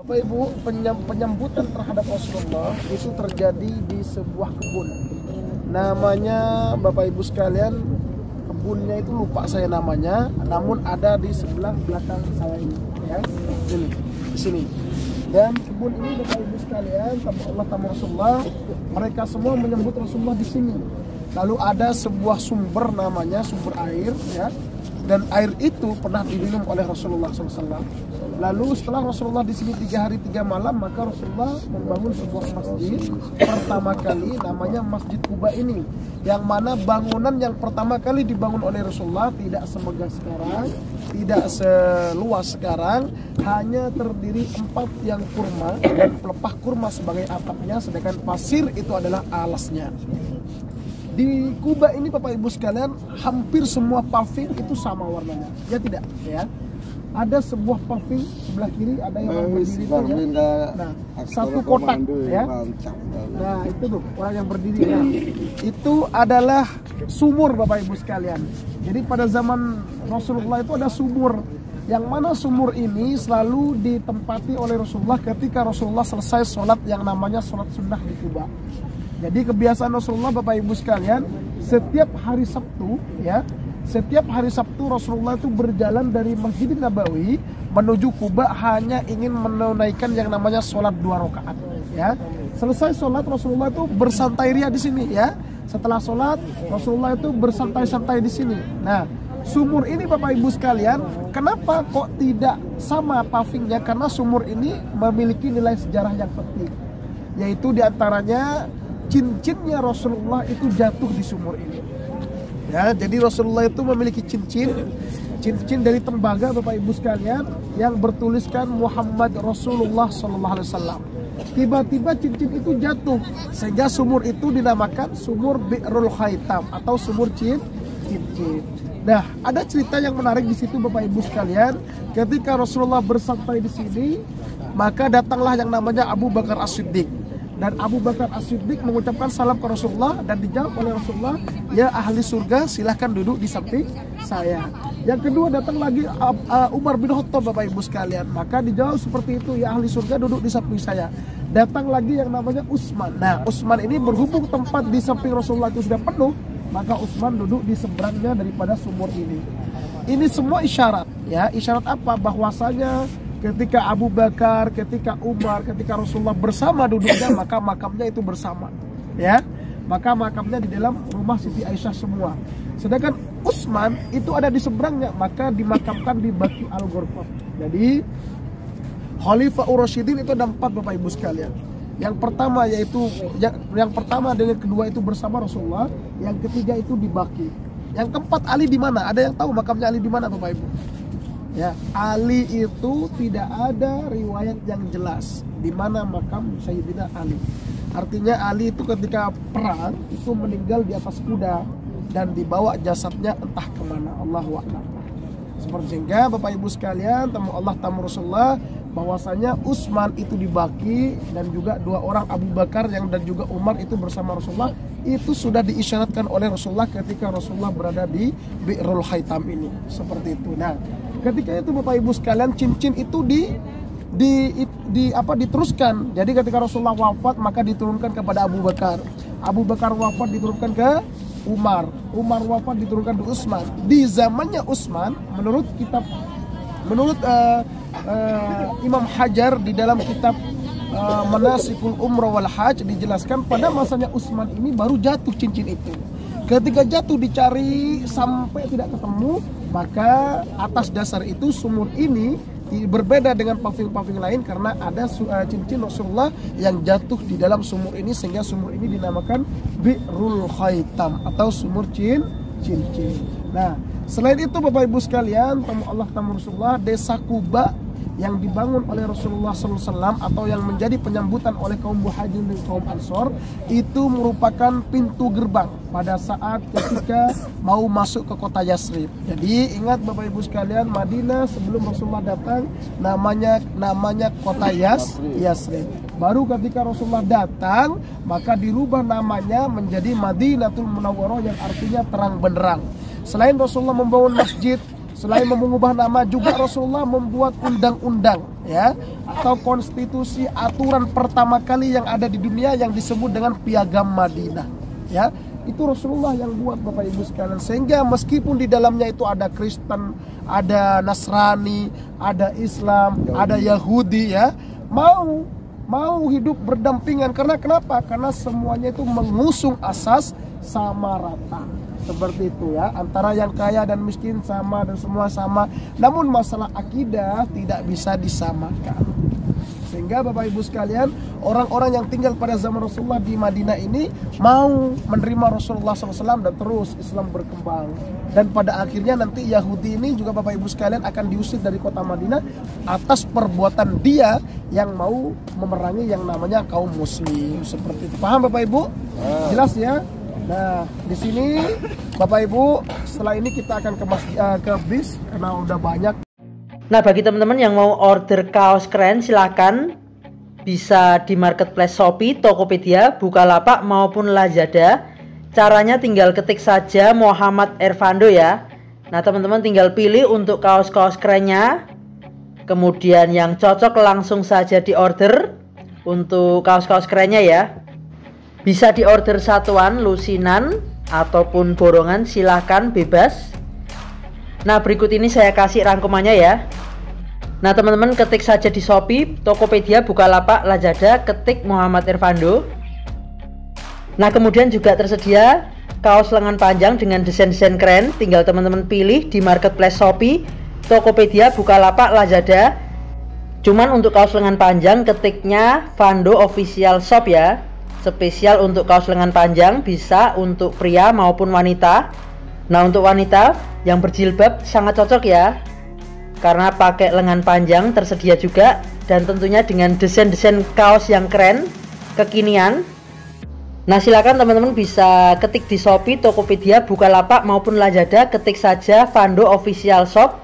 Bapak Ibu, penyambutan terhadap Rasulullah itu terjadi di sebuah kebun. Namanya Bapak Ibu sekalian, kebunnya itu lupa saya namanya, namun ada di sebelah belakang saya ini, ya, ini, di sini. Dan kebun ini Bapak Ibu sekalian, tamu Allah, tamu Rasulullah, mereka semua menyambut Rasulullah di sini. Lalu ada sebuah sumber namanya sumber air, ya. Dan air itu pernah diminum oleh Rasulullah SAW. Lalu setelah Rasulullah di sini 3 hari 3 malam, maka Rasulullah membangun sebuah masjid pertama kali, namanya Masjid Quba ini. Yang mana bangunan yang pertama kali dibangun oleh Rasulullah tidak semegah sekarang, tidak seluas sekarang, hanya terdiri 4 yang kurma dan pelepah kurma sebagai atapnya, sedangkan pasir itu adalah alasnya. Di Kuba ini Bapak Ibu sekalian, hampir semua paving itu sama warnanya, ya tidak, ya. Ada sebuah paving sebelah kiri, ada yang orang berdiri itu, ya. Nah, satu kotak, ya. Nah, itu tuh orang yang berdiri, ya. Itu adalah sumur Bapak Ibu sekalian. Jadi pada zaman Rasulullah itu ada sumur, yang mana sumur ini selalu ditempati oleh Rasulullah ketika Rasulullah selesai sholat yang namanya sholat sunnah di Kuba. Jadi kebiasaan Rasulullah Bapak Ibu sekalian, setiap hari Sabtu, ya, setiap hari Sabtu Rasulullah itu berjalan dari Masjid Nabawi menuju Kuba hanya ingin menunaikan yang namanya sholat 2 rakaat, ya. Selesai sholat Rasulullah itu bersantai ria di sini, ya. Setelah sholat Rasulullah itu bersantai-santai di sini. Nah, sumur ini Bapak Ibu sekalian, kenapa kok tidak sama pavingnya? Karena sumur ini memiliki nilai sejarah yang penting, yaitu diantaranya cincinnya Rasulullah itu jatuh di sumur ini, ya. Jadi Rasulullah itu memiliki cincin dari tembaga Bapak Ibu sekalian yang bertuliskan Muhammad Rasulullah SAW. Tiba-tiba cincin itu jatuh sehingga sumur itu dinamakan sumur Bi'rul Khaitam atau sumur cincin. Nah, ada cerita yang menarik di situ Bapak Ibu sekalian. Ketika Rasulullah bersantai di sini, maka datanglah yang namanya Abu Bakar As-Siddiq. Dan Abu Bakar As-Siddiq mengucapkan salam ke Rasulullah dan dijawab oleh Rasulullah, ya ahli surga silahkan duduk di samping saya. Yang kedua datang lagi Umar bin Khattab Bapak Ibu sekalian, maka dijawab seperti itu, ya ahli surga duduk di samping saya. Datang lagi yang namanya Utsman. Nah, Utsman ini berhubung tempat di samping Rasulullah itu sudah penuh, maka Utsman duduk di seberangnya daripada sumur ini. Ini semua isyarat, ya. Isyarat apa? Bahwasanya ketika Abu Bakar, ketika Umar, ketika Rasulullah bersama duduknya, maka makamnya itu bersama, ya. Maka makamnya di dalam rumah Siti Aisyah semua. Sedangkan Utsman itu ada di seberangnya, maka dimakamkan di Baqi Al-Gharqad. Jadi Khalifah Ur-Rasyidin itu ada 4 Bapak Ibu sekalian. Yang pertama yaitu yang pertama dengan kedua itu bersama Rasulullah, yang ketiga itu di Baqi. Yang keempat Ali di mana? Ada yang tahu makamnya Ali di mana Bapak Ibu? Ya, Ali itu tidak ada riwayat yang jelas di mana makam Sayyidina Ali. Artinya Ali itu ketika perang itu meninggal di atas kuda dan dibawa jasadnya entah kemana, Allahu a'lam. Seperti sehingga Bapak Ibu sekalian, tamu Allah tamu Rasulullah, bahwasanya Utsman itu di Baqi dan juga 2 orang Abu Bakar yang dan juga Umar itu bersama Rasulullah, itu sudah diisyaratkan oleh Rasulullah ketika Rasulullah berada di Bi'rul Khaitam ini. Seperti itu. Nah, ketika itu Bapak Ibu sekalian, cincin itu diteruskan. Jadi ketika Rasulullah wafat maka diturunkan kepada Abu Bakar. Abu Bakar wafat diturunkan ke Umar. Umar wafat diturunkan ke Utsman. Di zamannya Utsman, menurut Imam Hajar di dalam kitab Manasikul Umrah wal Hajj dijelaskan pada masanya Utsman ini baru jatuh cincin itu. Ketika jatuh dicari sampai tidak ketemu, maka atas dasar itu sumur ini berbeda dengan paving-paving lain karena ada cincin Rasulullah yang jatuh di dalam sumur ini, sehingga sumur ini dinamakan Bi'rul Khaitam atau sumur cincin. Nah, selain itu Bapak Ibu sekalian, tamu Allah tamu Rasulullah, desa Kuba yang dibangun oleh Rasulullah SAW atau yang menjadi penyambutan oleh kaum Muhajirin dan kaum Ansor itu merupakan pintu gerbang pada saat ketika mau masuk ke kota Yasrib. Jadi ingat Bapak Ibu sekalian, Madinah sebelum Rasulullah datang namanya kota Yasrib. Baru ketika Rasulullah datang maka dirubah namanya menjadi Madinatul Munawwarah yang artinya terang benderang. Selain Rasulullah membangun masjid, Selain mengubah nama, juga Rasulullah membuat undang-undang ya, atau konstitusi, aturan pertama kali yang ada di dunia yang disebut dengan Piagam Madinah ya. Itu Rasulullah yang buat, Bapak Ibu sekalian. Sehingga meskipun di dalamnya itu ada Kristen, ada Nasrani, ada Islam, ada Yahudi ya, mau hidup berdampingan. Karena kenapa? Karena semuanya itu mengusung asas sama rata. Seperti itu ya, antara yang kaya dan miskin sama, dan semua sama. Namun masalah akidah tidak bisa disamakan. Sehingga Bapak Ibu sekalian, orang-orang yang tinggal pada zaman Rasulullah di Madinah ini mau menerima Rasulullah SAW, dan terus Islam berkembang. Dan pada akhirnya nanti Yahudi ini juga, Bapak Ibu sekalian, akan diusir dari kota Madinah atas perbuatan dia yang mau memerangi yang namanya kaum muslim. Seperti itu. Paham Bapak Ibu? Jelas ya? Nah, di sini Bapak Ibu, setelah ini kita akan ke bis karena udah banyak. Nah, bagi teman-teman yang mau order kaos keren, silahkan bisa di marketplace Shopee, Tokopedia, Bukalapak maupun Lazada. Caranya tinggal ketik saja Muhammad Ervando ya. Nah, teman-teman tinggal pilih untuk kaos-kaos kerennya. Kemudian yang cocok langsung saja di order untuk kaos-kaos kerennya ya. Bisa diorder satuan, lusinan, ataupun borongan, silahkan bebas. Nah, berikut ini saya kasih rangkumannya ya. Nah, teman-teman ketik saja di Shopee, Tokopedia, Bukalapak, Lazada, ketik Muhammad Ervando. Nah, kemudian juga tersedia kaos lengan panjang dengan desain-desain keren. Tinggal teman-teman pilih di marketplace Shopee, Tokopedia, Bukalapak, Lazada. Cuman untuk kaos lengan panjang ketiknya Vando Official Shop ya. Spesial untuk kaos lengan panjang, bisa untuk pria maupun wanita. Nah, untuk wanita yang berjilbab sangat cocok ya, karena pakai lengan panjang tersedia juga, dan tentunya dengan desain-desain kaos yang keren, kekinian. Nah, silakan teman-teman bisa ketik di Shopee, Tokopedia, Bukalapak maupun Lazada, ketik saja Vando Official Shop.